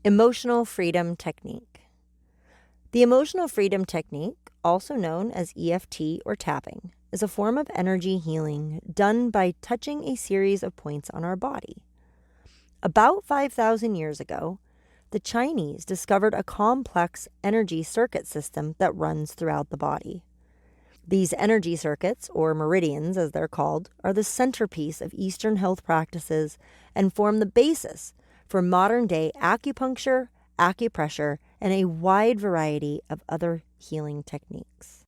Emotional freedom technique. The emotional freedom technique, also known as EFT or tapping, is a form of energy healing done by touching a series of points on our body. About 5,000 years ago, the Chinese discovered a complex energy circuit system that runs throughout the body. These energy circuits, or meridians as they're called, are the centerpiece of Eastern health practices and form the basis for modern-day acupuncture, acupressure, and a wide variety of other healing techniques.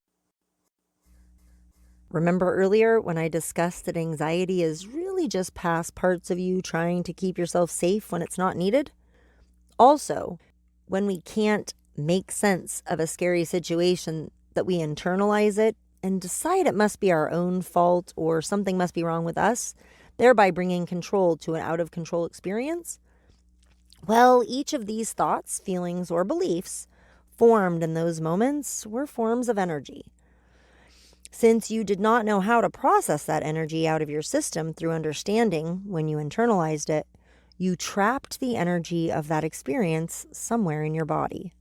Remember earlier when I discussed that anxiety is really just past parts of you trying to keep yourself safe when it's not needed? Also, when we can't make sense of a scary situation, that we internalize it and decide it must be our own fault or something must be wrong with us, thereby bringing control to an out-of-control experience? Well, each of these thoughts, feelings, or beliefs formed in those moments were forms of energy. Since you did not know how to process that energy out of your system through understanding when you internalized it, you trapped the energy of that experience somewhere in your body.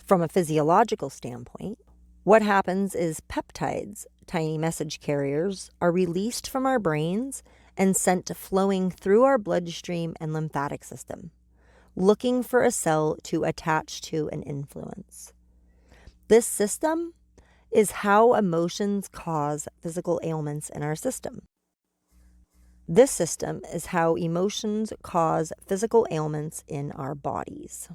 From a physiological standpoint, what happens is peptides, tiny message carriers, are released from our brains and sent flowing through our bloodstream and lymphatic system, looking for a cell to attach to and influence. This system is how emotions cause physical ailments in our system. This system is how emotions cause physical ailments in our bodies.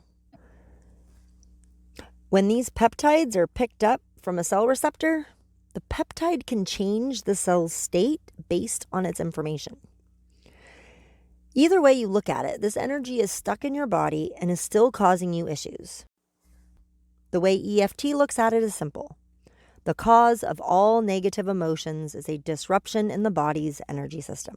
When these peptides are picked up from a cell receptor, the peptide can change the cell's state based on its information. Either way you look at it, this energy is stuck in your body and is still causing you issues. The way EFT looks at it is simple. The cause of all negative emotions is a disruption in the body's energy system.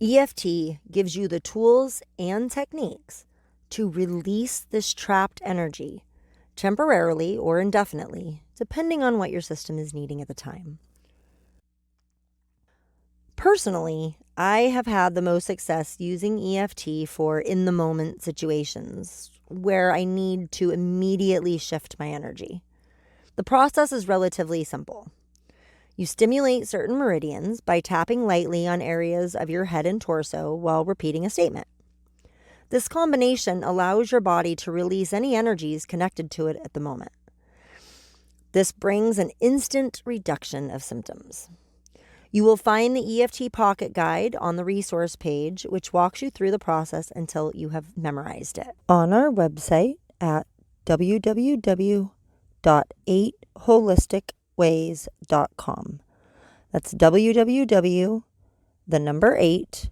EFT gives you the tools and techniques to release this trapped energy temporarily or indefinitely, depending on what your system is needing at the time. Personally, I have had the most success using EFT for in-the-moment situations where I need to immediately shift my energy. The process is relatively simple. You stimulate certain meridians by tapping lightly on areas of your head and torso while repeating a statement. This combination allows your body to release any energies connected to it at the moment. This brings an instant reduction of symptoms. You will find the EFT Pocket Guide on the resource page, which walks you through the process until you have memorized it. On our website at www.8holisticways.com. That's www, the number 8,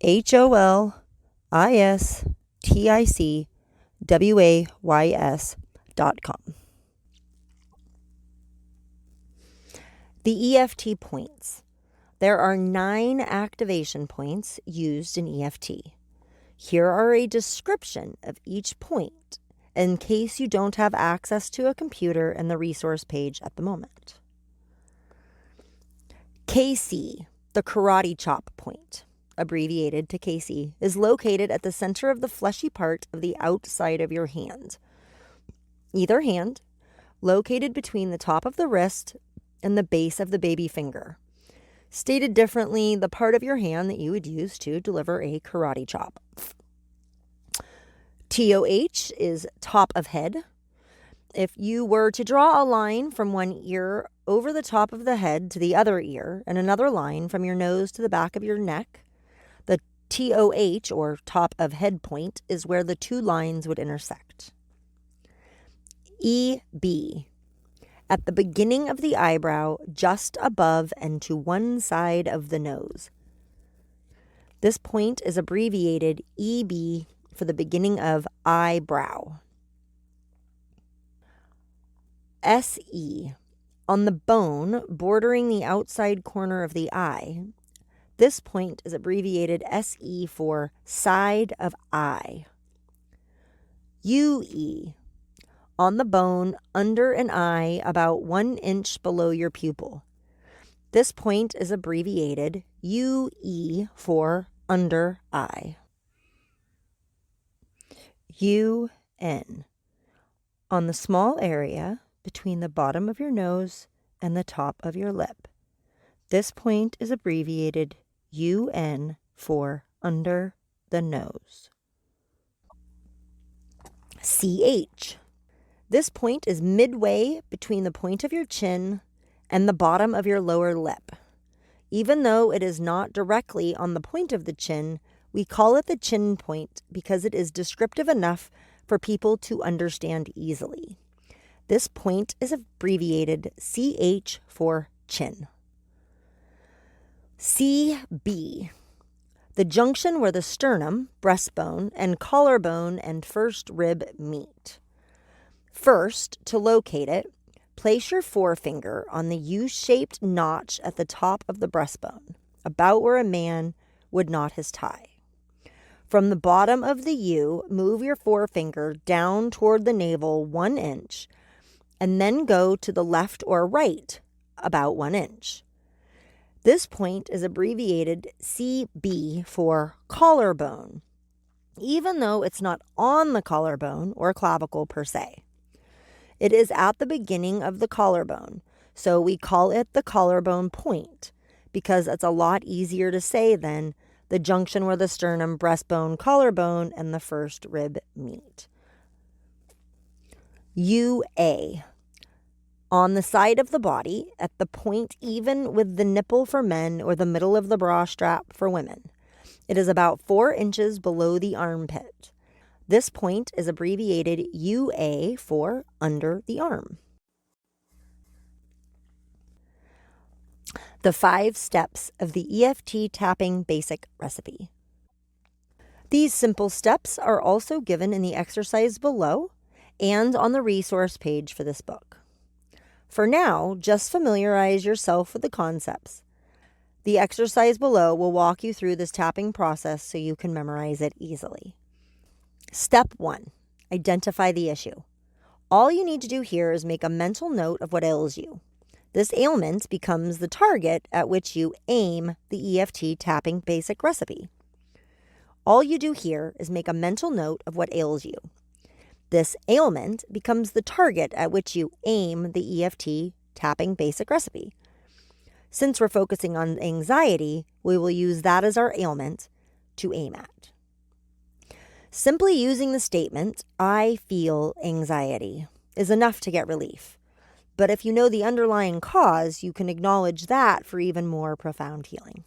HOLISTICWAYS.com. The EFT points. There are 9 activation points used in EFT. Here are a description of each point in case you don't have access to a computer and the resource page at the moment. KC, the karate chop point, abbreviated to KC, is located at the center of the fleshy part of the outside of your hand. Either hand, located between the top of the wrist and the base of the baby finger. Stated differently, the part of your hand that you would use to deliver a karate chop. TOH is top of head. If you were to draw a line from one ear over the top of the head to the other ear and another line from your nose to the back of your neck, the TOH, or top of head point, is where the two lines would intersect. EB, at the beginning of the eyebrow, just above and to one side of the nose. This point is abbreviated EB for the beginning of eyebrow. SE, on the bone bordering the outside corner of the eye. This point is abbreviated SE for side of eye. UE, on the bone under an eye about 1 inch below your pupil. This point is abbreviated UE for under eye. UN, on the small area between the bottom of your nose and the top of your lip. This point is abbreviated UN for under the nose. CH. This point is midway between the point of your chin and the bottom of your lower lip. Even though it is not directly on the point of the chin, we call it the chin point because it is descriptive enough for people to understand easily. This point is abbreviated CH for chin. CB. The junction where the sternum, breastbone, and collarbone and first rib meet. First, to locate it, place your forefinger on the U-shaped notch at the top of the breastbone, about where a man would knot his tie. From the bottom of the U, move your forefinger down toward the navel 1 inch, and then go to the left or right about 1 inch. This point is abbreviated CB for collarbone, even though it's not on the collarbone or clavicle per se. It is at the beginning of the collarbone, so we call it the collarbone point because it's a lot easier to say than the junction where the sternum, breastbone, collarbone, and the first rib meet. UA. On the side of the body, at the point even with the nipple for men or the middle of the bra strap for women. It is about 4 inches below the armpit. This point is abbreviated UA for under the arm. The 5 steps of the EFT tapping basic recipe. These simple steps are also given in the exercise below and on the resource page for this book. For now, just familiarize yourself with the concepts. The exercise below will walk you through this tapping process so you can memorize it easily. Step 1. Identify the issue. All you need to do here is make a mental note of what ails you. This ailment becomes the target at which you aim the EFT tapping basic recipe. All you do here is make a mental note of what ails you. This ailment becomes the target at which you aim the EFT tapping basic recipe. Since we're focusing on anxiety, we will use that as our ailment to aim at. Simply using the statement, "I feel anxiety," is enough to get relief. But if you know the underlying cause, you can acknowledge that for even more profound healing.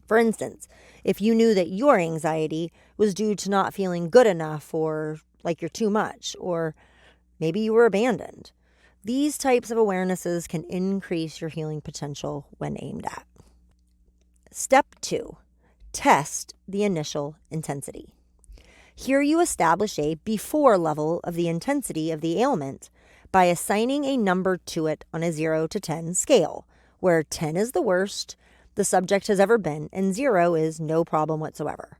For instance, if you knew that your anxiety was due to not feeling good enough or like you're too much, or maybe you were abandoned, these types of awarenesses can increase your healing potential when aimed at. Step 2. Test the initial intensity. Here you establish a before level of the intensity of the ailment by assigning a number to it on a 0 to 10 scale, where 10 is the worst the subject has ever been and 0 is no problem whatsoever.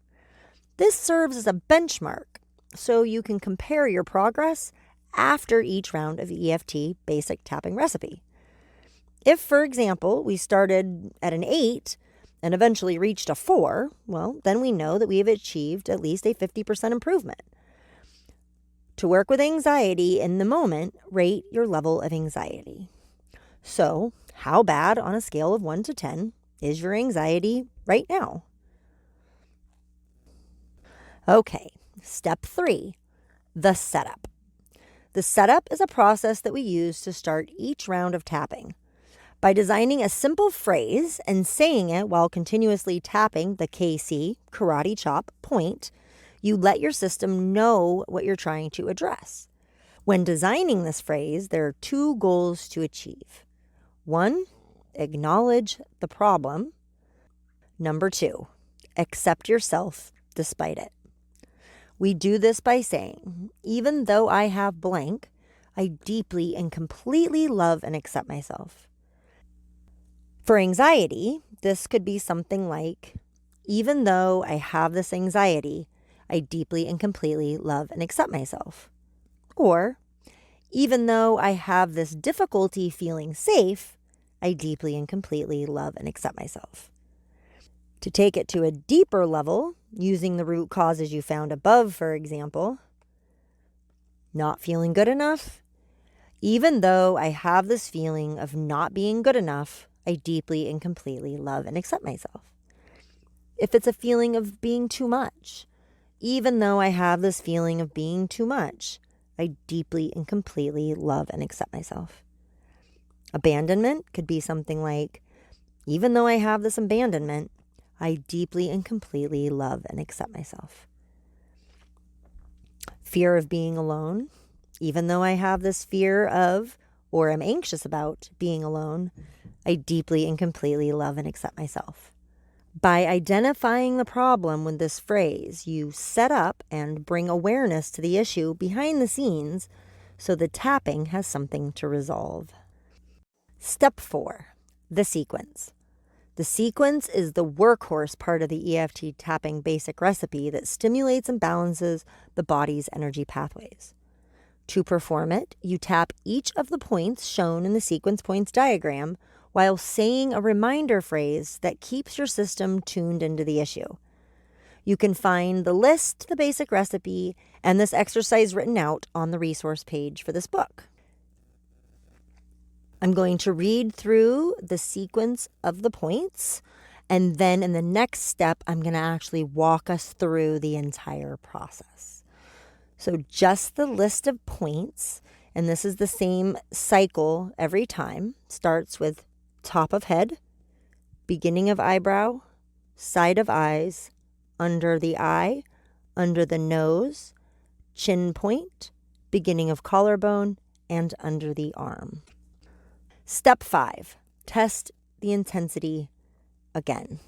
This serves as a benchmark so you can compare your progress after each round of EFT basic tapping recipe. If, for example, we started at an 8 and eventually reached a 4, well, then we know that we have achieved at least a 50% improvement. To work with anxiety in the moment, rate your level of anxiety. So, how bad on a scale of 1 to 10 is your anxiety right now? Okay, step 3, the setup. The setup is a process that we use to start each round of tapping. By designing a simple phrase and saying it while continuously tapping the KC, karate chop, point, you let your system know what you're trying to address. When designing this phrase, there are 2 goals to achieve. 1, acknowledge the problem. Number 2, accept yourself despite it. We do this by saying, even though I have blank, I deeply and completely love and accept myself. For anxiety, this could be something like, even though I have this anxiety, I deeply and completely love and accept myself. Or, even though I have this difficulty feeling safe, I deeply and completely love and accept myself. To take it to a deeper level, using the root causes you found above, for example, Not feeling good enough? Even though I have this feeling of not being good enough, I deeply and completely love and accept myself. If it's a feeling of being too much, even though I have this feeling of being too much, I deeply and completely love and accept myself. Abandonment could be something like, even though I have this abandonment, I deeply and completely love and accept myself. Fear of being alone, even though I have this fear of, or am anxious about being alone, I deeply and completely love and accept myself. By identifying the problem with this phrase, you set up and bring awareness to the issue behind the scenes so the tapping has something to resolve. Step 4, the sequence. The sequence is the workhorse part of the EFT tapping basic recipe that stimulates and balances the body's energy pathways. To perform it, you tap each of the points shown in the sequence points diagram while saying a reminder phrase that keeps your system tuned into the issue. You can find the list, the basic recipe, and this exercise written out on the resource page for this book. I'm going to read through the sequence of the points, and then in the next step, I'm going to actually walk us through the entire process. So just the list of points, and this is the same cycle every time, starts with top of head, beginning of eyebrow, side of eyes, under the eye, under the nose, chin point, beginning of collarbone, and under the arm. Step 5, test the intensity again.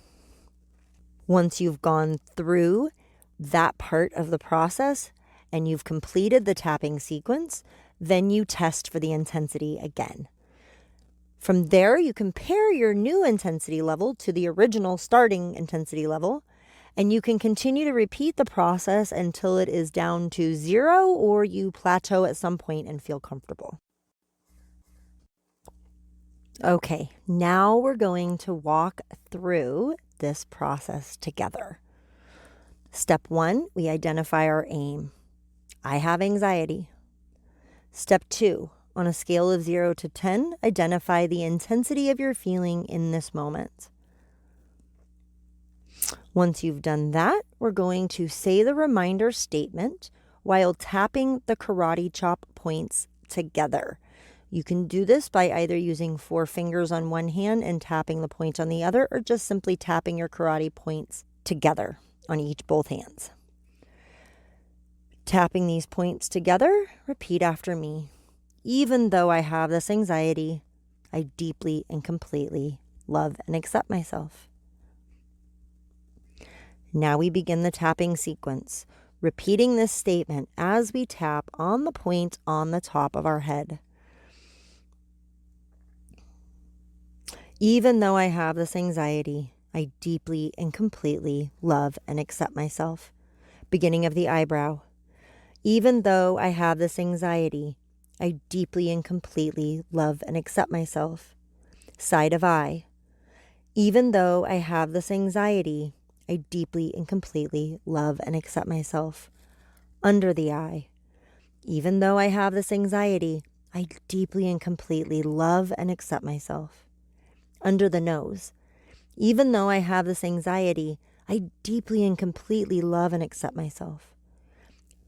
Once you've gone through that part of the process and you've completed the tapping sequence, then you test for the intensity again. From there, you compare your new intensity level to the original starting intensity level, and you can continue to repeat the process until it is down to 0 or you plateau at some point and feel comfortable. Okay, now we're going to walk through this process together. Step 1, we identify our aim. I have anxiety. Step 2, on a scale of 0 to 10, identify the intensity of your feeling in this moment. Once you've done that, we're going to say the reminder statement while tapping the karate chop points together. You can do this by either using 4 fingers on one hand and tapping the point on the other, or just simply tapping your karate points together on both hands. Tapping these points together, repeat after me. Even though I have this anxiety, I deeply and completely love and accept myself. Now we begin the tapping sequence, repeating this statement as we tap on the point on the top of our head. Even though I have this anxiety, I deeply and completely love and accept myself. Beginning of the eyebrow. Even though I have this anxiety, I deeply and completely love and accept myself. Side of eye. Even though I have this anxiety, I deeply and completely love and accept myself. Under the eye. Even though I have this anxiety, I deeply and completely love and accept myself. Under the nose. Even though I have this anxiety, I deeply and completely love and accept myself.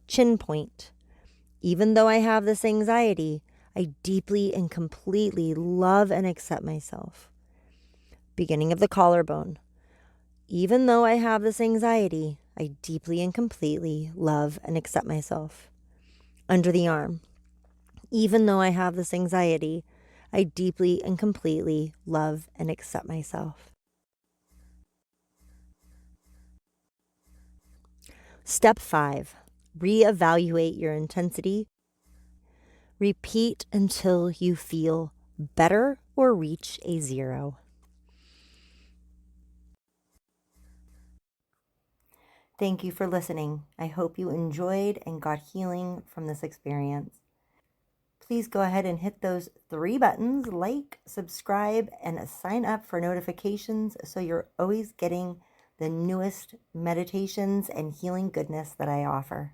Chin point. Even though I have this anxiety, I deeply and completely love and accept myself. Beginning of the collarbone. Even though I have this anxiety, I deeply and completely love and accept myself. Under the arm. Even though I have this anxiety, I deeply and completely love and accept myself. Step 5, reevaluate your intensity. Repeat until you feel better or reach a 0. Thank you for listening. I hope you enjoyed and got healing from this experience. Please go ahead and hit those 3 buttons, like, subscribe, and sign up for notifications so you're always getting the newest meditations and healing goodness that I offer.